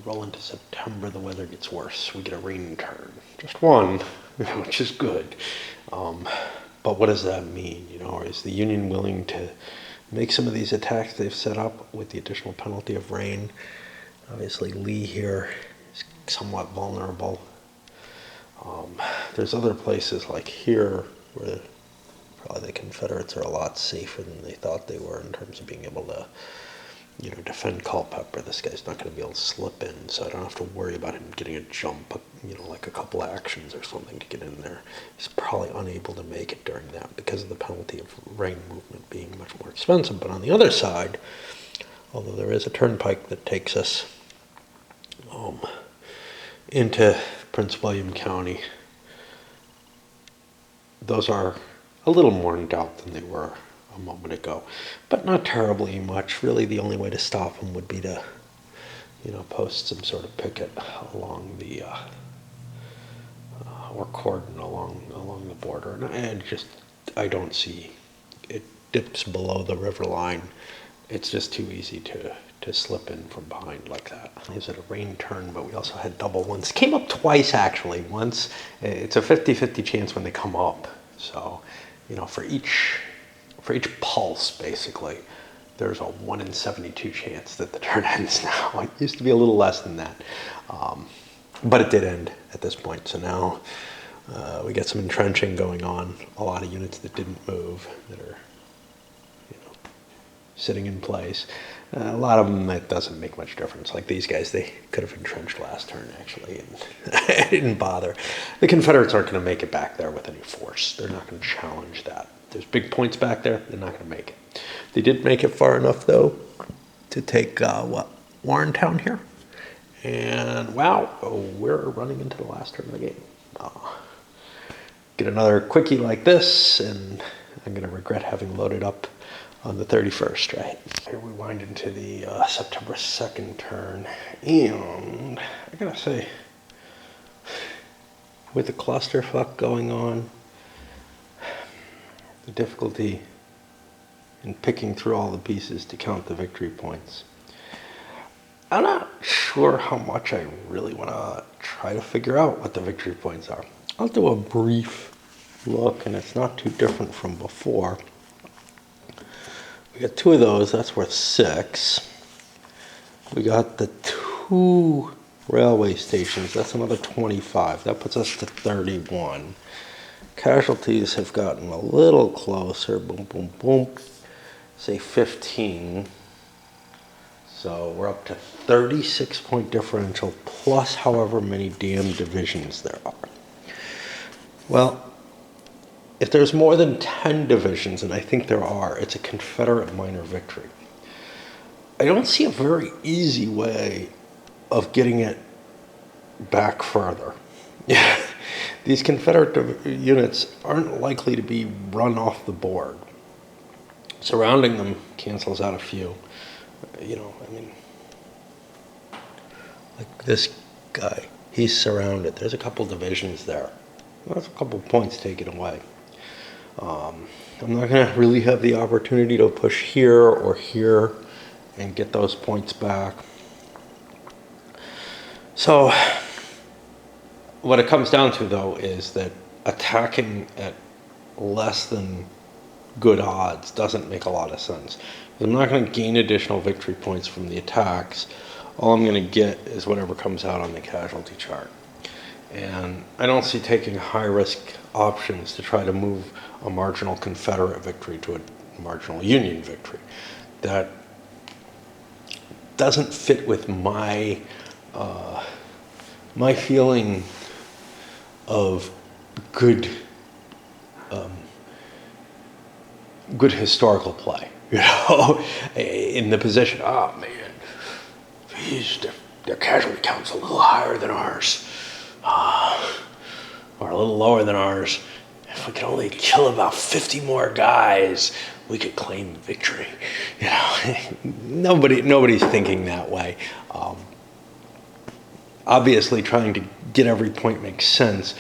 roll into September, the weather gets worse. We get a rain turn. Just one, which is good. But what does that mean? Is the Union willing to make some of these attacks they've set up with the additional penalty of rain? Obviously, Lee here is somewhat vulnerable. There's other places like here where probably the Confederates are a lot safer than they thought they were in terms of being able to, defend Culpeper. This guy's not going to be able to slip in, so I don't have to worry about him getting a jump, like a couple actions or something to get in there. He's probably unable to make it during that because of the penalty of rain movement being much more expensive. But on the other side, although there is a turnpike that takes us into Prince William County, those are a little more in doubt than they were a moment ago, but not terribly much. Really, the only way to stop them would be to, post some sort of picket along the or cordon along the border, and I don't see it dips below the river line. It's just too easy to slip in from behind like that. Is it a rain turn? But we also had double ones. Came up twice actually. Once it's a 50-50 chance when they come up. So, for each pulse, basically, there's a 1 in 72 chance that the turn ends now. It used to be a little less than that. But it did end at this point. So now we got some entrenching going on. A lot of units that didn't move that are, sitting in place. A lot of them, that doesn't make much difference. Like these guys, they could have entrenched last turn, actually, and I didn't bother. The Confederates aren't going to make it back there with any force. They're not going to challenge that. There's big points back there. They're not going to make it. They did make it far enough, though, to take, Warrentown here. And, wow, we're running into the last turn of the game. Get another quickie like this, and I'm going to regret having loaded up on the 31st, right? Here we wind into the September 2nd turn, and I gotta say, with the clusterfuck going on, the difficulty in picking through all the pieces to count the victory points, I'm not sure how much I really want to try to figure out what the victory points are. I'll do a brief look, and it's not too different from before. We got 2 of those, that's worth 6. We got the 2 railway stations, that's another 25. That puts us to 31. Casualties have gotten a little closer, boom, boom, boom. Say 15. So we're up to 36-point differential plus however many damn divisions there are. Well, if there's more than 10 divisions, and I think there are, it's a Confederate minor victory. I don't see a very easy way of getting it back further. These Confederate units aren't likely to be run off the board. Surrounding them cancels out a few. Like this guy, he's surrounded. There's a couple divisions there. That's a couple points taken away. I'm not going to really have the opportunity to push here or here and get those points back. So what it comes down to, though, is that attacking at less than good odds doesn't make a lot of sense. I'm not going to gain additional victory points from the attacks. All I'm going to get is whatever comes out on the casualty chart. And I don't see taking high-risk options to try to move a marginal Confederate victory to a marginal Union victory. That doesn't fit with my feeling of good historical play. In the position, oh man, their casualty count's a little higher than ours. Or a little lower than ours. If we could only kill about 50 more guys, we could claim victory. Nobody's thinking that way. Obviously, trying to get every point makes sense,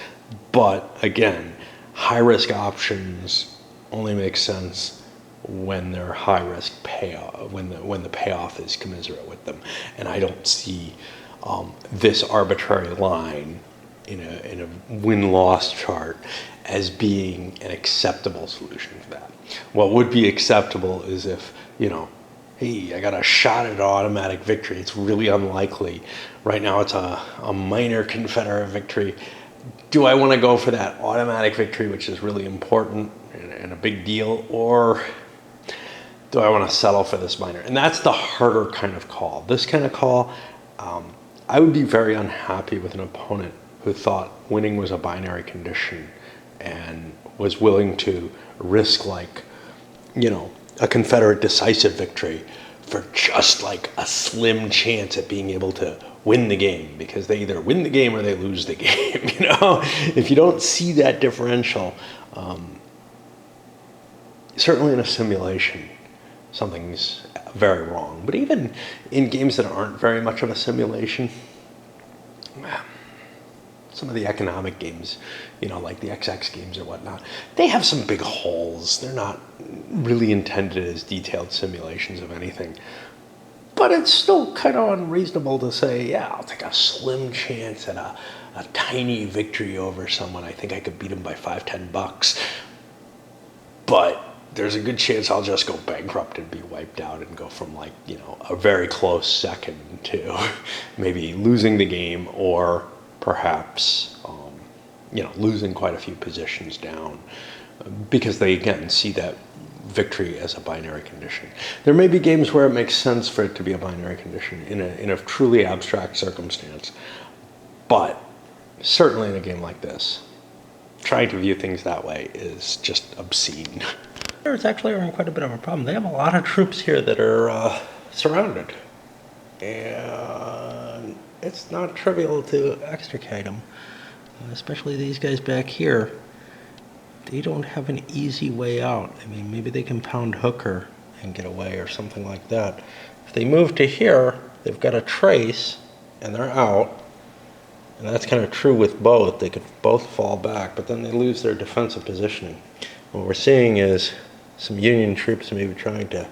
but again, high-risk options only make sense when they're high-risk payoff, when the payoff is commensurate with them, and I don't see this arbitrary line in a win-loss chart as being an acceptable solution for that. What would be acceptable is if, hey, I got a shot at an automatic victory. It's really unlikely. Right now it's a minor Confederate victory. Do I want to go for that automatic victory, which is really important and a big deal, or do I want to settle for this minor? And that's the harder kind of call. This kind of call, I would be very unhappy with an opponent who thought winning was a binary condition and was willing to risk a Confederate decisive victory for just like a slim chance at being able to win the game, because they either win the game or they lose the game. If you don't see that differential, certainly in a simulation, something's very wrong. But even in games that aren't very much of a simulation, some of the economic games, like the XX games or whatnot, they have some big holes. They're not really intended as detailed simulations of anything. But it's still kind of unreasonable to say, yeah, I'll take a slim chance at a tiny victory over someone. I think I could beat him by $5-10. But there's a good chance I'll just go bankrupt and be wiped out and go from a very close second to maybe losing the game, or perhaps, losing quite a few positions down, because they, again, see that victory as a binary condition. There may be games where it makes sense for it to be a binary condition in a truly abstract circumstance, but certainly in a game like this, trying to view things that way is just obscene. It's actually having quite a bit of a problem. They have a lot of troops here that are surrounded, and it's not trivial to extricate them, especially these guys back here. They don't have an easy way out. I mean, maybe they can pound Hooker and get away or something like that. If they move to here, they've got a trace and they're out. And that's kind of true with both. They could both fall back, but then they lose their defensive positioning. What we're seeing is some Union troops maybe trying to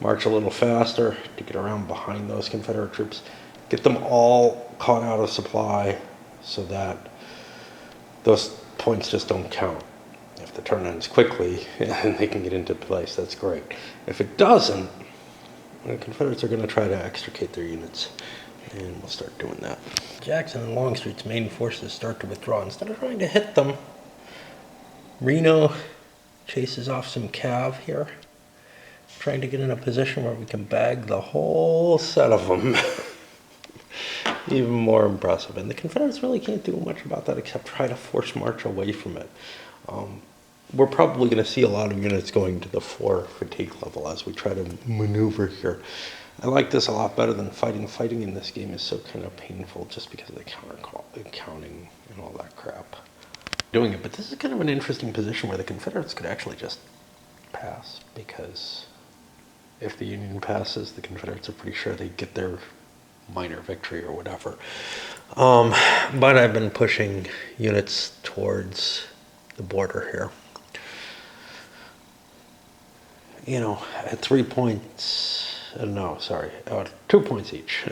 march a little faster to get around behind those Confederate troops, get them all caught out of supply so that those points just don't count. If the turn ends quickly and they can get into place, that's great. If it doesn't, the Confederates are going to try to extricate their units, and we'll start doing that. Jackson and Longstreet's main forces start to withdraw. Instead of trying to hit them, Reno chases off some cav here, trying to get in a position where we can bag the whole set of them. Even more impressive. And the Confederates really can't do much about that except try to force march away from it. We're probably going to see a lot of units going to the 4 fatigue level as we try to maneuver here. I like this a lot better than fighting. Fighting in this game is so kind of painful just because of the counting and all that crap. Doing it, but this is kind of an interesting position where the Confederates could actually just pass, because if the Union passes, the Confederates are pretty sure they get their minor victory or whatever. But I've been pushing units towards the border here. At 3 points, 2 points each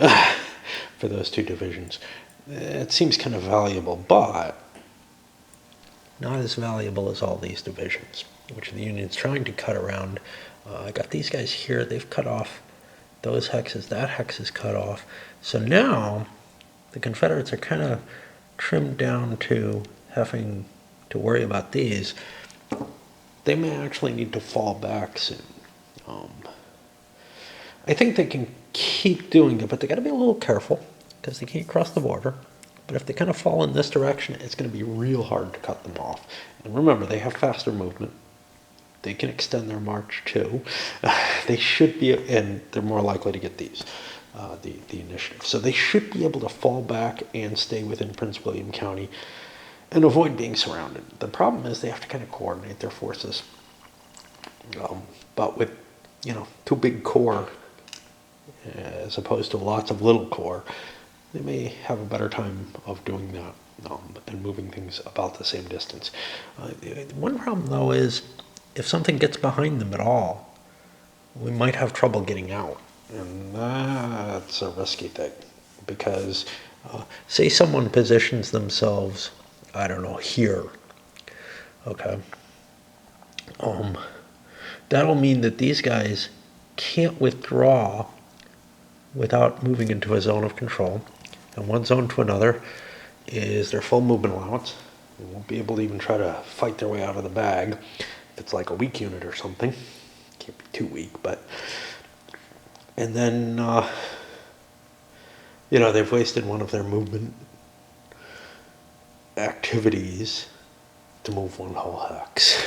for those two divisions. It seems kind of valuable, but not as valuable as all these divisions, which the Union's trying to cut around. I got these guys here. They've cut off those hexes. That hex is cut off. So now the Confederates are kind of trimmed down to having to worry about these. They may actually need to fall back soon. I think they can keep doing it, but they got to be a little careful because they can't cross the border. But if they kind of fall in this direction, it's going to be real hard to cut them off. And remember, they have faster movement. They can extend their march too. They should be, and they're more likely to get these, the initiative. So they should be able to fall back and stay within Prince William County and avoid being surrounded. The problem is they have to kind of coordinate their forces. But with, two big corps, as opposed to lots of little corps, they may have a better time of doing that and moving things about the same distance. One problem, though, is if something gets behind them at all, we might have trouble getting out. And that's a risky thing. because say someone positions themselves, I don't know, here, okay, that'll mean that these guys can't withdraw without moving into a zone of control, and one zone to another is their full movement allowance. They won't be able to even try to fight their way out of the bag if it's like a weak unit or something. Can't be too weak, but and then they've wasted one of their movement activities to move one whole hex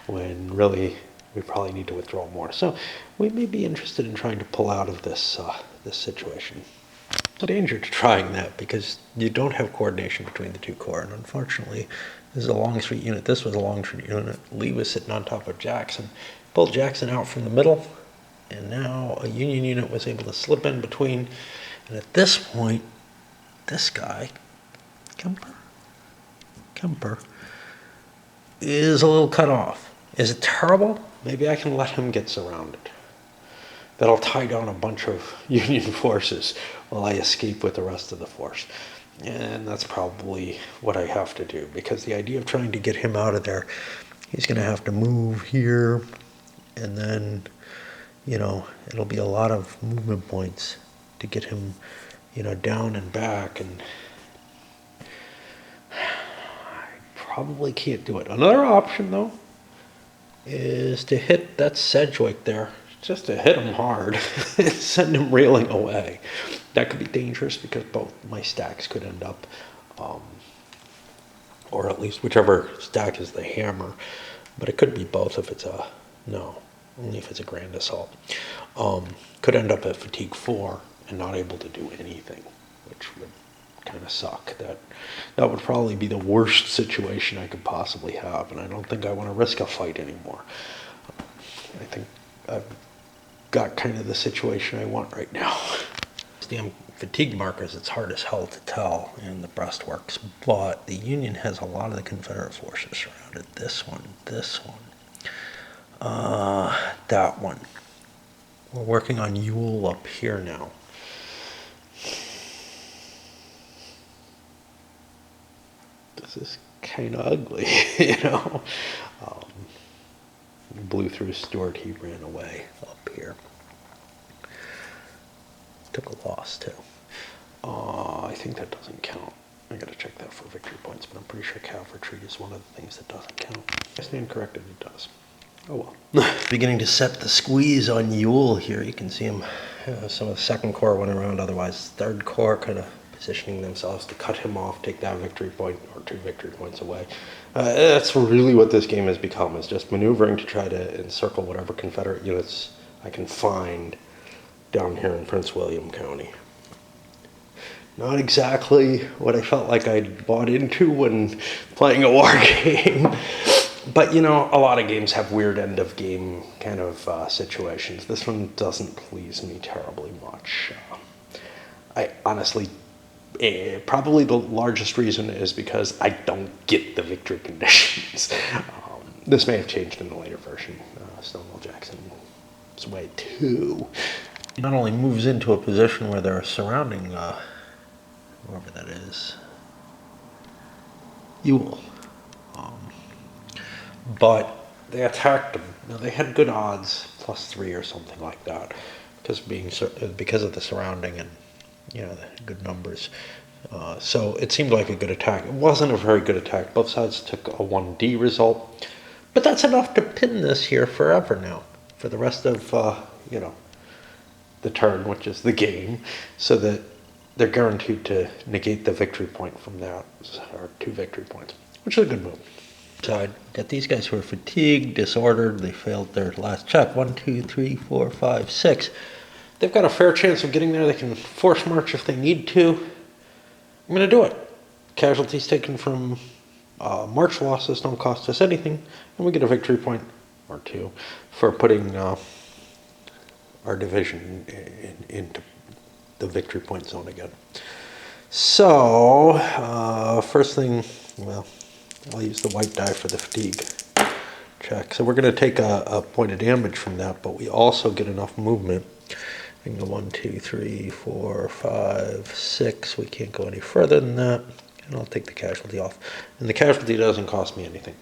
when really we probably need to withdraw more. So we may be interested in trying to pull out of this this situation. There's a danger to trying that because you don't have coordination between the two corps, and unfortunately this is a Longstreet unit. This was a Longstreet unit. Lee was sitting on top of Jackson, pulled Jackson out from the middle, and now a Union unit was able to slip in between. And at this point, this guy, Kemper, is a little cut off. Is it terrible? Maybe I can let him get surrounded. That'll tie down a bunch of Union forces while I escape with the rest of the force. And that's probably what I have to do, because the idea of trying to get him out of there, he's going to have to move here, and then, it'll be a lot of movement points to get him, down and back, and I probably can't do it. Another option, though, is to hit that Sedgwick there, just to hit him hard and send him reeling away. That could be dangerous because both my stacks could end up, or at least whichever stack is the hammer, but it could be both if it's only if it's a grand assault. Could end up at fatigue 4 and not able to do anything, which would kind of suck. That would probably be the worst situation I could possibly have, and I don't think I want to risk a fight anymore. I think I've got kind of the situation I want right now. Damn fatigue markers, it's hard as hell to tell in the breastworks, but the Union has a lot of the Confederate forces surrounded. This one, that one. We're working on Ewell up here now. This is kind of ugly, Blew through Stuart, he ran away up here. Took a loss too. I think that doesn't count. I gotta check that for victory points, but I'm pretty sure cav retreat is one of the things that doesn't count. I stand corrected, it does. Oh well. Beginning to set the squeeze on Ewell here. You can see him, some of the 2nd Corps went around, otherwise 3rd Corps kind of positioning themselves to cut him off, take that victory point, or 2 victory points away. That's really what this game has become, is just maneuvering to try to encircle whatever Confederate units I can find down here in Prince William County. Not exactly what I felt like I'd bought into when playing a war game. But, a lot of games have weird end of game kind of situations. This one doesn't please me terribly much. I honestly, probably the largest reason is because I don't get the victory conditions. This may have changed in the later version. Stonewall Jackson's way too. Not only moves into a position where they're surrounding whoever that is, Ewell, but they attacked them. Now they had good odds, +3 or something like that, because of the surrounding and the good numbers. So it seemed like a good attack. It wasn't a very good attack. Both sides took a 1D result, but that's enough to pin this here forever now, for the rest of the turn, which is the game, so that they're guaranteed to negate the victory point from that, or 2 victory points, which is a good move. So got these guys who are fatigued, disordered, they failed their last check. 1, 2, 3, 4, 5, 6. They've got a fair chance of getting there. They can force march if they need to. I'm going to do it. Casualties taken from march losses don't cost us anything, and we get a victory point or 2 for putting our division into the victory point zone again. So, first thing, I'll use the white die for the fatigue check. So we're going to take a point of damage from that, but we also get enough movement We can go 1, 2, 3, 4, 5, 6. We can't go any further than that. And I'll take the casualty off. And the casualty doesn't cost me anything.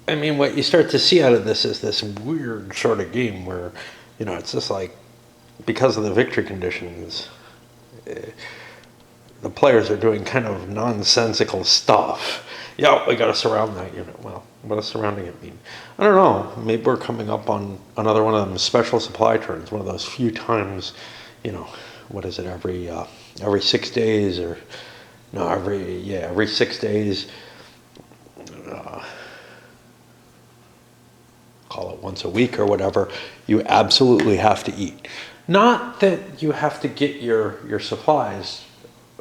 I mean, what you start to see out of this is this weird sort of game where, you know, it's just like, because of the victory conditions, the players are doing kind of nonsensical stuff. Yeah, we got to surround that unit. Well, what does surrounding it mean? I don't know. Maybe we're coming up on another one of them special supply turns, one of those few times, you know, what is it, every 6 days, or no, every 6 days. Call it once a week or whatever, you absolutely have to eat. Not that you have to get your supplies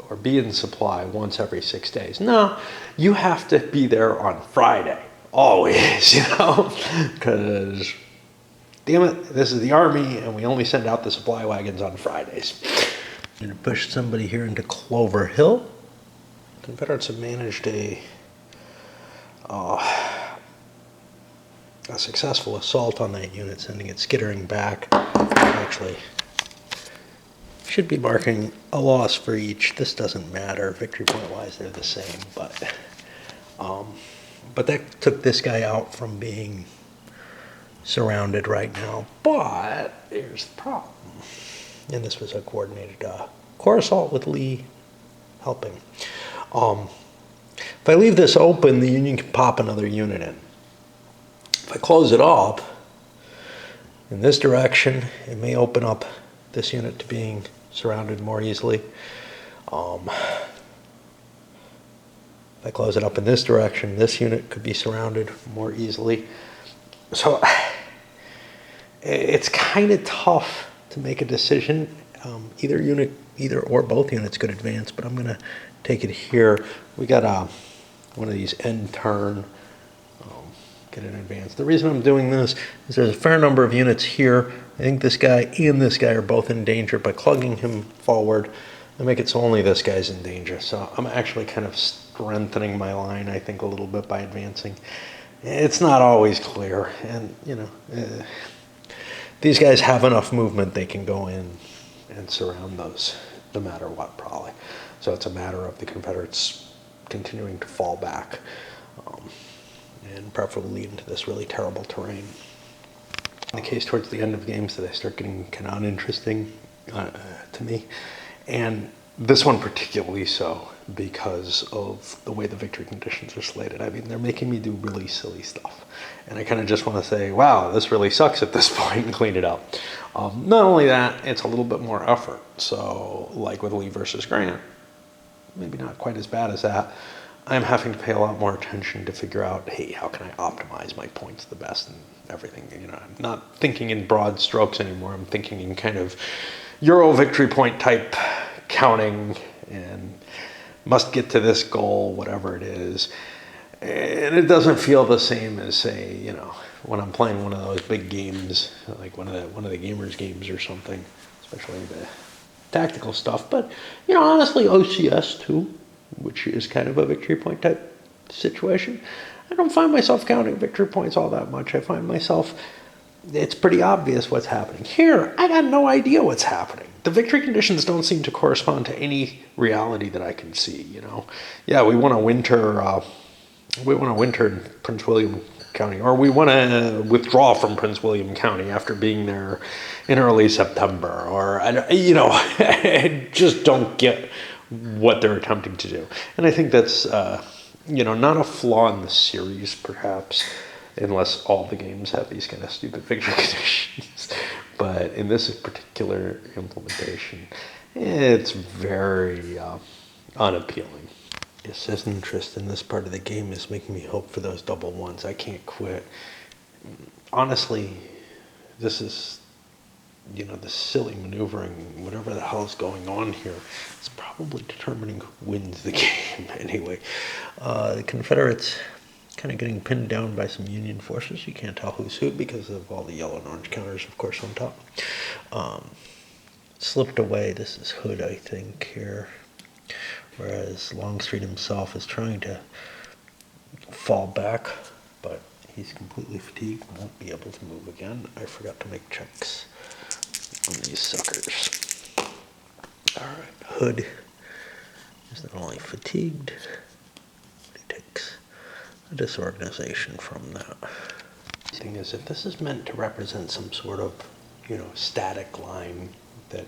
or be in supply once every 6 days. No, you have to be there on Friday, always, you know, because damn it, this is the army and we only send out the supply wagons on Fridays. I'm going to push somebody here into Clover Hill. Confederates have managed a successful assault on that unit, sending it skittering back. Actually, should be marking a loss for each. This doesn't matter. Victory point wise, they're the same, but that took this guy out from being surrounded right now. But here's the problem. And this was a coordinated corps assault with Lee helping. If I leave this open, the Union can pop another unit in. If I close it up in this direction, it may open up this unit to being surrounded more easily. If I close it up in this direction, this unit could be surrounded more easily. So it's kind of tough to make a decision. Either or both units could advance, but I'm going to take it here. We got one of these end turn. Get in advance. The reason I'm doing this is there's a fair number of units here. I think this guy and this guy are both in danger. By clugging him forward, I make it so only this guy's in danger. So I'm actually kind of strengthening my line, I think, a little bit by advancing. It's not always clear. And, you know, these guys have enough movement they can go in and surround those no matter what, probably. So it's a matter of the Confederates continuing to fall back. And preferably lead into this really terrible terrain. In the case towards the end of games that I start getting kind of uninteresting to me, and this one particularly so because of the way the victory conditions are slated. I mean, they're making me do really silly stuff, and I kind of just want to say, wow, this really sucks at this point, and clean it up. Not only that, it's a little bit more effort. So like with Lee versus Grant, maybe not quite as bad as that. I'm having to pay a lot more attention to figure out, hey, how can I optimize my points the best and everything? You know, I'm not thinking in broad strokes anymore. I'm thinking in kind of Euro victory point type counting and must get to this goal, whatever it is. And it doesn't feel the same as, say, you know, when I'm playing one of those big games, like one of the gamers games or something, especially the tactical stuff. But, you know, honestly, OCS too, which is kind of a victory point type situation. I don't find myself counting victory points all that much. I find myself, it's pretty obvious what's happening. Here, I got no idea what's happening. The victory conditions don't seem to correspond to any reality that I can see, you know. Yeah, we want to winter in Prince William County, or we want to withdraw from Prince William County after being there in early September, or, you know, I just don't get what they're attempting to do. And I think that's, you know, not a flaw in the series, perhaps, unless all the games have these kind of stupid victory conditions. But in this particular implementation, it's very unappealing. This interest in this part of the game is making me hope for those double ones. I can't quit. Honestly, this is, you know, the silly maneuvering, whatever the hell is going on here, it's probably determining who wins the game anyway. The Confederates kind of getting pinned down by some Union forces. You can't tell who's who because of all the yellow and orange counters, of course, on top. Slipped away. This is Hood, I think, here. Whereas Longstreet himself is trying to fall back, but he's completely fatigued and won't be able to move again. I forgot to make checks. on these suckers. All right, Hood is not only fatigued, but he takes a disorganization from that. The thing is, if this is meant to represent some sort of, static line that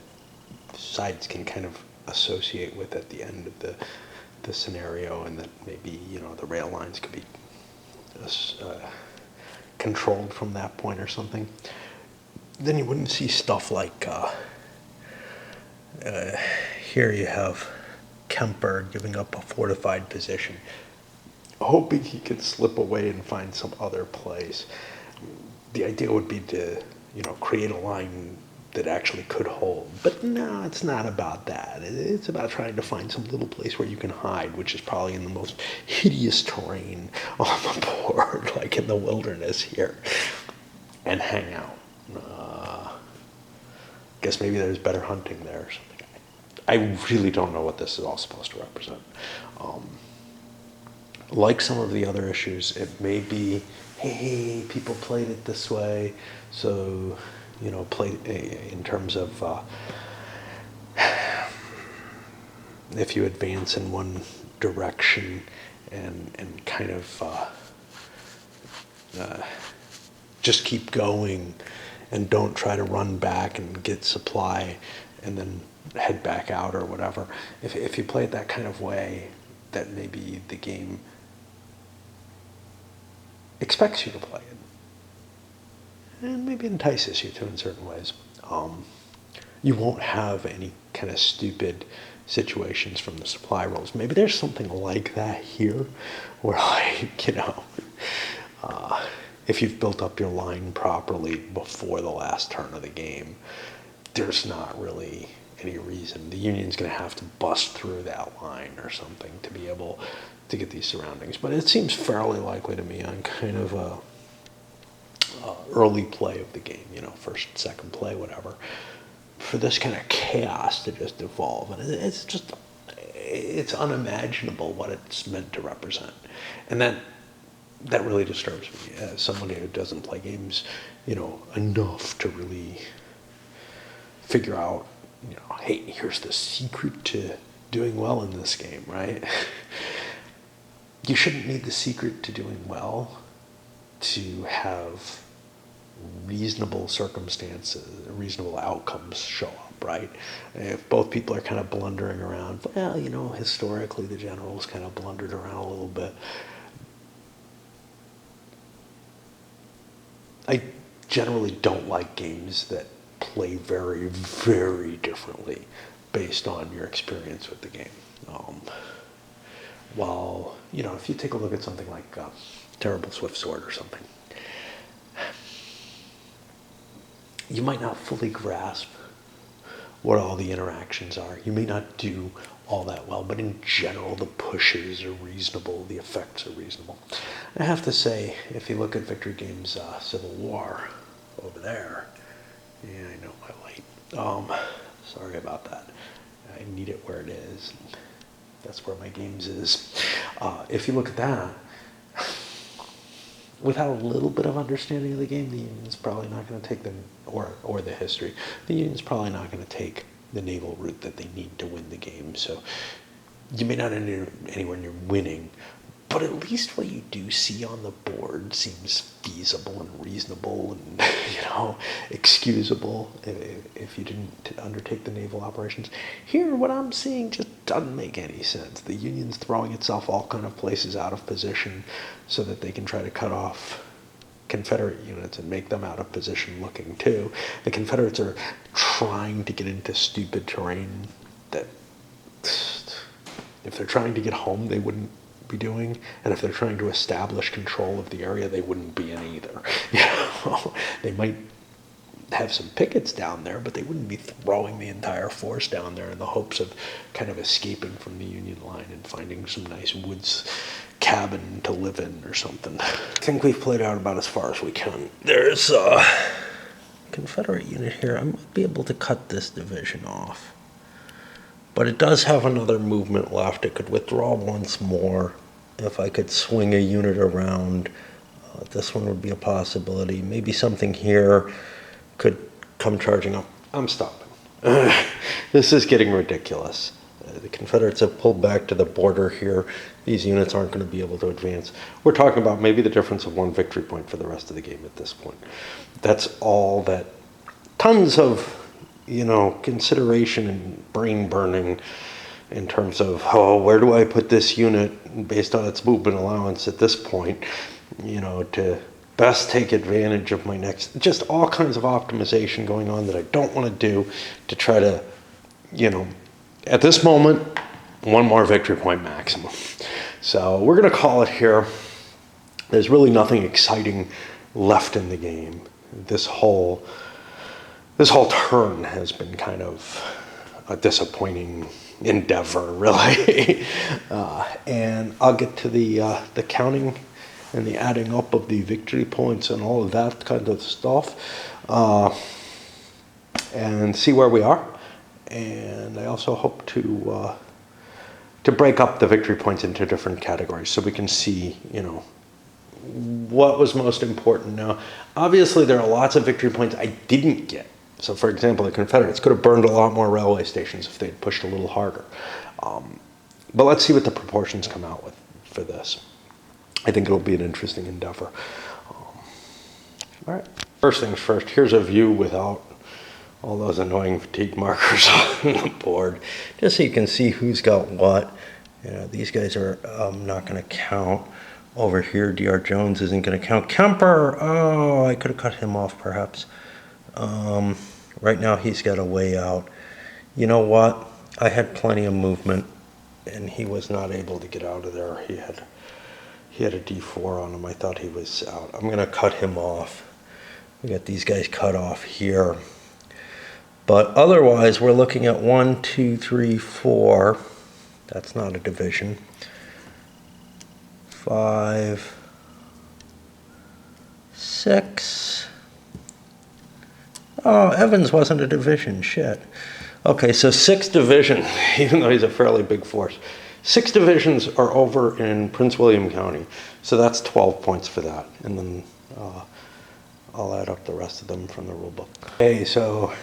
sides can kind of associate with at the end of the scenario, and that maybe, the rail lines could be controlled from that point or something, then you wouldn't see stuff like here you have Kemper giving up a fortified position, hoping he could slip away and find some other place. The idea would be to, create a line that actually could hold. But no, it's not about that. It's about trying to find some little place where you can hide, which is probably in the most hideous terrain on the board, like in the wilderness here, and hang out. Guess maybe there's better hunting there or something. I really don't know what this is all supposed to represent. Like some of the other issues, it may be, hey, people played it this way, so, play in terms of if you advance in one direction and kind of just keep going and don't try to run back and get supply and then head back out or whatever. If you play it that kind of way, that maybe the game expects you to play it, and maybe entices you to in certain ways. You won't have any kind of stupid situations from the supply rolls. Maybe there's something like that here, where if you've built up your line properly before the last turn of the game, there's not really any reason. The Union's going to have to bust through that line or something to be able to get these surroundings. But it seems fairly likely to me on kind of a early play of the game, first, second play, whatever, for this kind of chaos to just evolve. And it's unimaginable what it's meant to represent. And that really disturbs me as somebody who doesn't play games, enough to really figure out, hey, here's the secret to doing well in this game, right? You shouldn't need the secret to doing well to have reasonable circumstances, reasonable outcomes show up, right? If both people are kind of blundering around, well, historically the generals kind of blundered around a little bit. I generally don't like games that play very, very differently based on your experience with the game. While, if you take a look at something like Terrible Swift Sword or something, you might not fully grasp what all the interactions are. You may not do all that well, but in general, the pushes are reasonable, the effects are reasonable. I have to say, if you look at Victory Games' Civil War over there, yeah, I know my light. Sorry about that. I need it where it is. That's where my games is. If you look at that, without a little bit of understanding of the game, the Union's probably not going to take or the history. The Union's probably not going to take the naval route that they need to win the game. So you may not end anywhere near winning, but at least what you do see on the board seems feasible and reasonable and, excusable if you didn't undertake the naval operations. Here, what I'm seeing just doesn't make any sense. The Union's throwing itself all kind of places out of position so that they can try to cut off Confederate units and make them out of position looking too. The Confederates are trying to get into stupid terrain that if they're trying to get home, they wouldn't be doing, and if they're trying to establish control of the area, they wouldn't be in either. They might have some pickets down there, but they wouldn't be throwing the entire force down there in the hopes of kind of escaping from the Union line and finding some nice woods cabin to live in or something. I think we've played out about as far as we can. There's a Confederate unit here. I might be able to cut this division off, but it does have another movement left. It could withdraw once more. If I could swing a unit around, this one would be a possibility. Maybe something here could come charging up I'm stopping. This is getting ridiculous. The Confederates have pulled back to the border here. These units aren't going to be able to advance. We're talking about maybe the difference of 1 victory point for the rest of the game at this point. That's all that. Tons of, consideration and brain burning in terms of, where do I put this unit based on its movement allowance at this point, to best take advantage of my next, just all kinds of optimization going on that I don't want to do to try to, at this moment, 1 more victory point maximum. So we're going to call it here. There's really nothing exciting left in the game. This whole turn has been kind of a disappointing endeavor, really. And I'll get to the counting and the adding up of the victory points and all of that kind of stuff, and see where we are. And I also hope to break up the victory points into different categories so we can see, what was most important. Now, obviously, there are lots of victory points I didn't get. So, for example, the Confederates could have burned a lot more railway stations if they'd pushed a little harder. But let's see what the proportions come out with for this. I think it'll be an interesting endeavor. All right. First things first, here's a view without all those annoying fatigue markers on the board, just so you can see who's got what. These guys are not going to count. Over here, D.R. Jones isn't going to count. Kemper, I could have cut him off perhaps. Right now he's got a way out. You know what? I had plenty of movement, and he was not able to get out of there. He had a D4 on him. I thought he was out. I'm going to cut him off. We got these guys cut off here. But otherwise, we're looking at 1, 2, 3, 4. That's not a division. 5, 6. Oh, Evans wasn't a division. Shit. Okay, so 6 divisions, even though he's a fairly big force. 6 divisions are over in Prince William County. So that's 12 points for that. And then I'll add up the rest of them from the rule book. Okay, so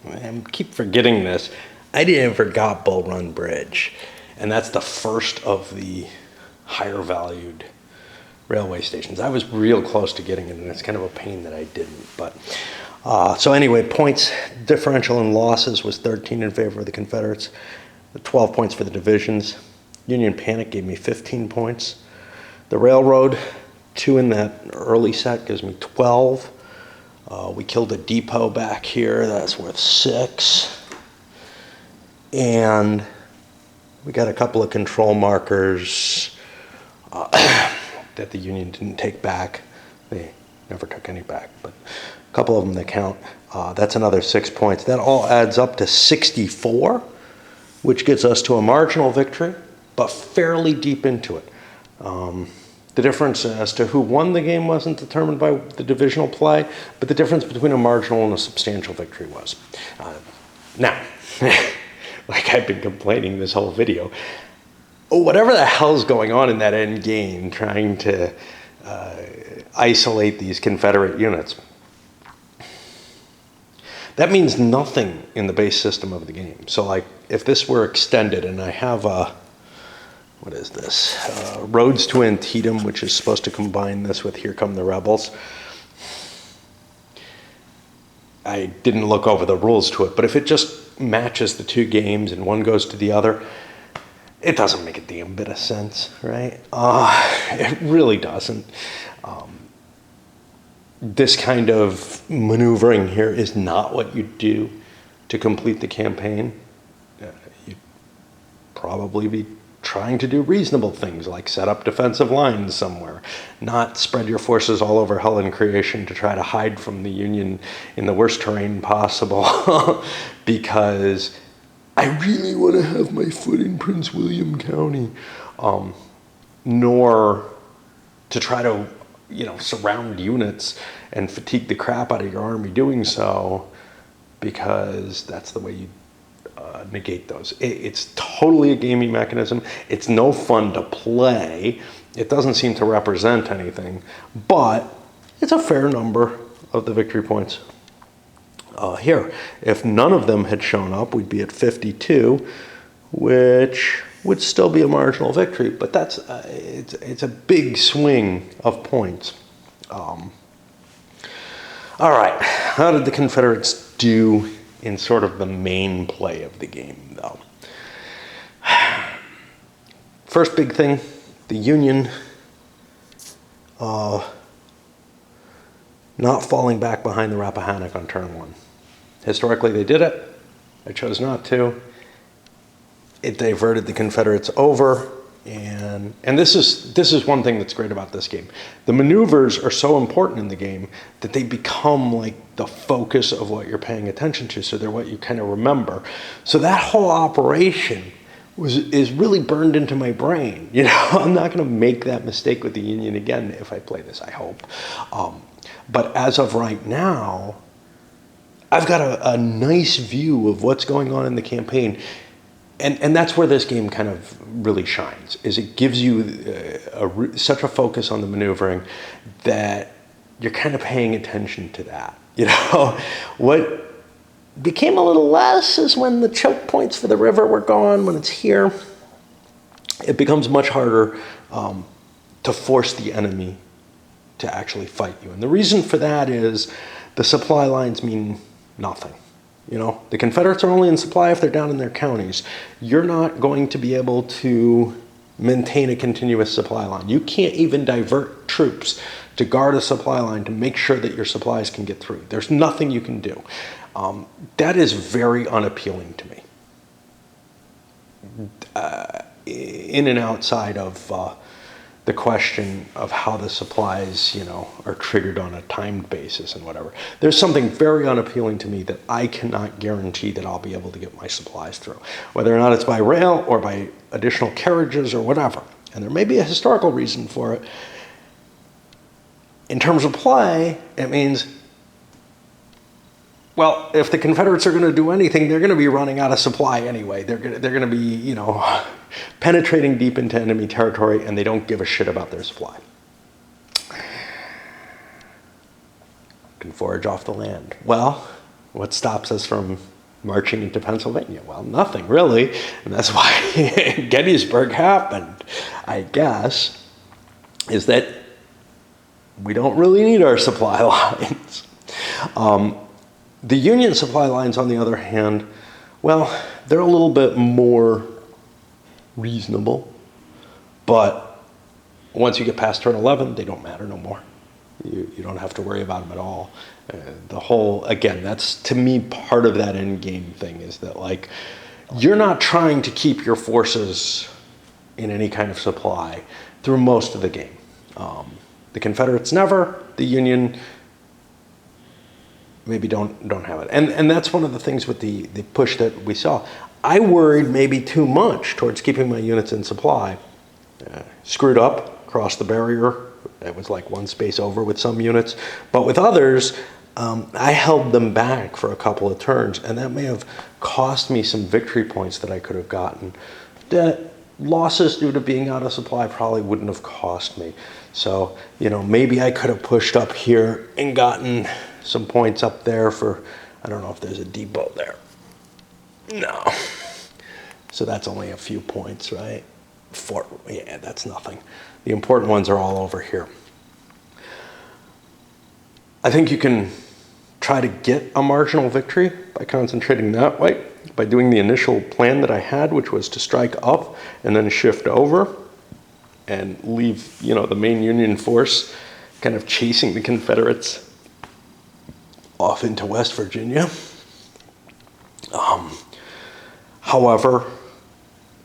I keep forgetting this. I didn't forgot Bull Run Bridge. And that's the first of the higher valued railway stations. I was real close to getting it, and it's kind of a pain that I didn't. But so anyway, points differential in losses was 13 in favor of the Confederates, 12 points for the divisions. Union Panic gave me 15 points. The railroad, 2 in that early set, gives me 12. We killed a depot back here. That's worth 6. And we got a couple of control markers that the Union didn't take back. They never took any back, but a couple of them that count. That's another 6 points. That all adds up to 64, which gets us to a marginal victory, but fairly deep into it. The difference as to who won the game wasn't determined by the divisional play, but the difference between a marginal and a substantial victory was. Now, like I've been complaining this whole video, whatever the hell's going on in that end game trying to isolate these Confederate units, that means nothing in the base system of the game. So like if this were extended and I have a, what is this? Roads to Antietam, which is supposed to combine this with Here Come the Rebels. I didn't look over the rules to it, but if it just matches the 2 games and one goes to the other, it doesn't make a damn bit of sense, right? It really doesn't. This kind of maneuvering here is not what you do to complete the campaign. You'd probably be trying to do reasonable things like set up defensive lines somewhere, not spread your forces all over hell and creation to try to hide from the Union in the worst terrain possible because I really want to have my foot in Prince William County, nor to try to, surround units and fatigue the crap out of your army doing so, because that's the way you negate those. It's totally a gaming mechanism. It's no fun to play. It doesn't seem to represent anything, but it's a fair number of the victory points. Here. If none of them had shown up, we'd be at 52, which would still be a marginal victory, but that's it's a big swing of points. All right, how did the Confederates do in sort of the main play of the game, though? First big thing, the Union not falling back behind the Rappahannock on turn one. Historically, they did it. I chose not to. It diverted the Confederates over, and this is one thing that's great about this game. The maneuvers are so important in the game that they become like the focus of what you're paying attention to, so they're what you kind of remember. So that whole operation is really burned into my brain. You know, I'm not going to make that mistake with the Union again if I play this, I hope. But as of right now, I've got a nice view of what's going on in the campaign. And that's where this game kind of really shines, is it gives you such a focus on the maneuvering that you're kind of paying attention to that. You know, what became a little less is when the choke points for the river were gone. When it's here, it becomes much harder to force the enemy to actually fight you. And the reason for that is the supply lines mean nothing. You know, the Confederates are only in supply if they're down in their counties. You're not going to be able to maintain a continuous supply line. You can't even divert troops to guard a supply line to make sure that your supplies can get through. There's nothing you can do. That is very unappealing to me. In and outside of the question of how the supplies, you know, are triggered on a timed basis and whatever. There's something very unappealing to me that I cannot guarantee that I'll be able to get my supplies through, whether or not it's by rail or by additional carriages or whatever. And there may be a historical reason for it. In terms of play, it means, well, if the Confederates are going to do anything, they're going to be running out of supply anyway. They're going to be, you know, penetrating deep into enemy territory, and they don't give a shit about their supply. Can forage off the land. Well, what stops us from marching into Pennsylvania? Well, nothing really, and that's why Gettysburg happened, I guess, is that we don't really need our supply lines. The Union supply lines, on the other hand, well, they're a little bit more reasonable, but once you get past turn 11, they don't matter no more. You don't have to worry about them at all. The whole, again, that's to me part of that end game thing, is that like you're not trying to keep your forces in any kind of supply through most of the game. The Confederates never, the Union maybe don't have it. And that's one of the things with the push that we saw. I worried maybe too much towards keeping my units in supply. Screwed up, crossed the barrier. It was like one space over with some units. But with others, I held them back for a couple of turns, and that may have cost me some victory points that I could have gotten. That losses due to being out of supply probably wouldn't have cost me. So, you know, maybe I could have pushed up here and gotten some points up there for, I don't know if there's a depot there. No. So that's only a few points, right? Yeah, that's nothing. The important ones are all over here. I think you can try to get a marginal victory by concentrating that way, by doing the initial plan that I had, which was to strike up and then shift over and leave, you know, the main Union force kind of chasing the Confederates off into West Virginia. However,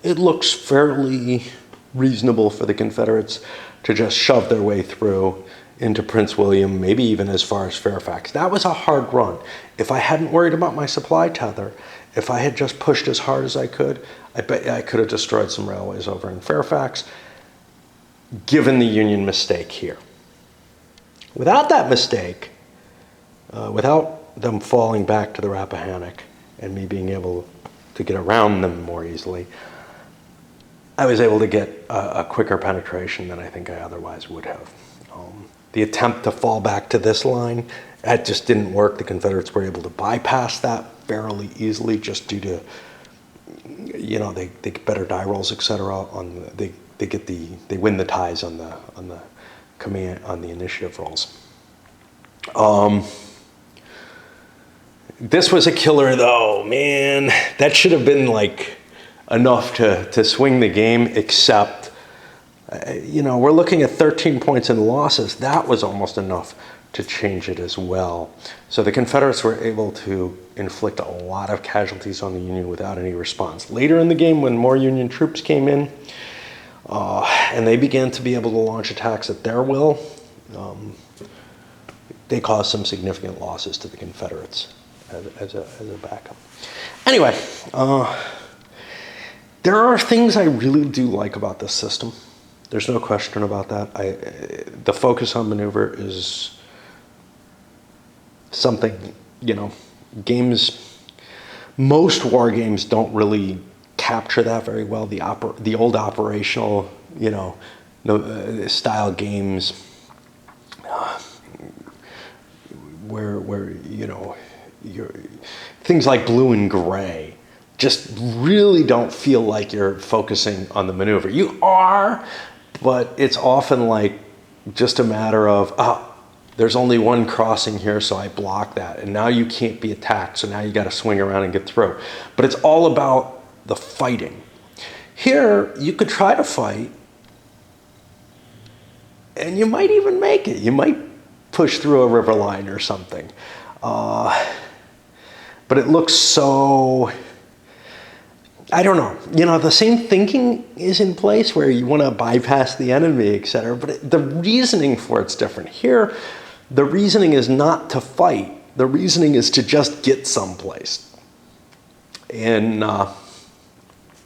it looks fairly reasonable for the Confederates to just shove their way through into Prince William, maybe even as far as Fairfax. That was a hard run. If I hadn't worried about my supply tether, if I had just pushed as hard as I could, I bet I could have destroyed some railways over in Fairfax, given the Union mistake here. Without that mistake, without them falling back to the Rappahannock and me being able to get around them more easily, I was able to get a quicker penetration than I think I otherwise would have. The the attempt to fall back to this line, that just didn't work. The Confederates were able to bypass that fairly easily just due to, you know, they get better die rolls, etc. They win the ties on the command, on the initiative rolls. This was a killer though, man. That should have been like enough to swing the game, except, you know, we're looking at 13 points in losses. That was almost enough to change it as well. So the Confederates were able to inflict a lot of casualties on the Union without any response. Later in the game, when more Union troops came in, and they began to be able to launch attacks at their will, they caused some significant losses to the Confederates as a backup. Anyway, there are things I really do like about this system. There's no question about that. The focus on maneuver is something, you know, most war games don't really capture that very well. The old operational, you know, style games, where you know, things like Blue and Gray just really don't feel like you're focusing on the maneuver. You are, but it's often like just a matter of, there's only one crossing here, so I block that, and now you can't be attacked, so now you got to swing around and get through. But it's all about the fighting. Here, you could try to fight, and you might even make it. You might push through a river line or something. But it looks so, I don't know. You know, the same thinking is in place where you want to bypass the enemy, etc. But the reasoning for it's different. Here, the reasoning is not to fight. The reasoning is to just get someplace. And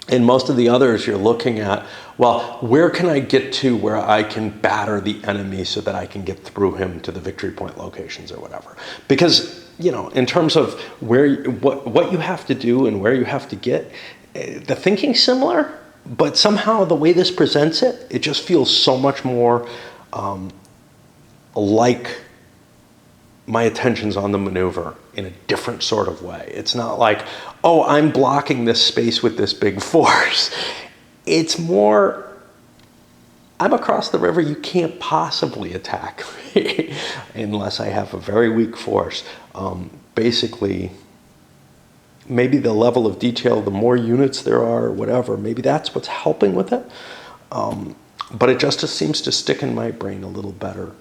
in most of the others, you're looking at, well, where can I get to where I can batter the enemy so that I can get through him to the victory point locations or whatever? Because, you know, in terms of what you have to do and where you have to get, the thinking's similar, but somehow the way this presents it, it just feels so much more like my attention's on the maneuver in a different sort of way. It's not like, oh, I'm blocking this space with this big force. It's more, I'm across the river, you can't possibly attack me unless I have a very weak force. Basically, maybe the level of detail, the more units there are, or whatever, maybe that's what's helping with it. But it just seems to stick in my brain a little better,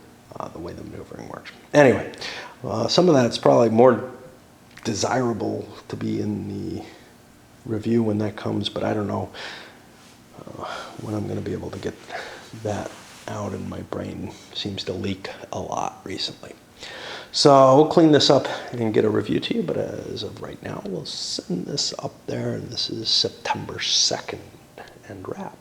the way the maneuvering works. Anyway, some of that's probably more desirable to be in the review when that comes, but I don't know when I'm going to be able to get that out, and my brain seems to leak a lot recently. So we'll clean this up and get a review to you, but as of right now, we'll send this up there, and this is September 2nd and wrap.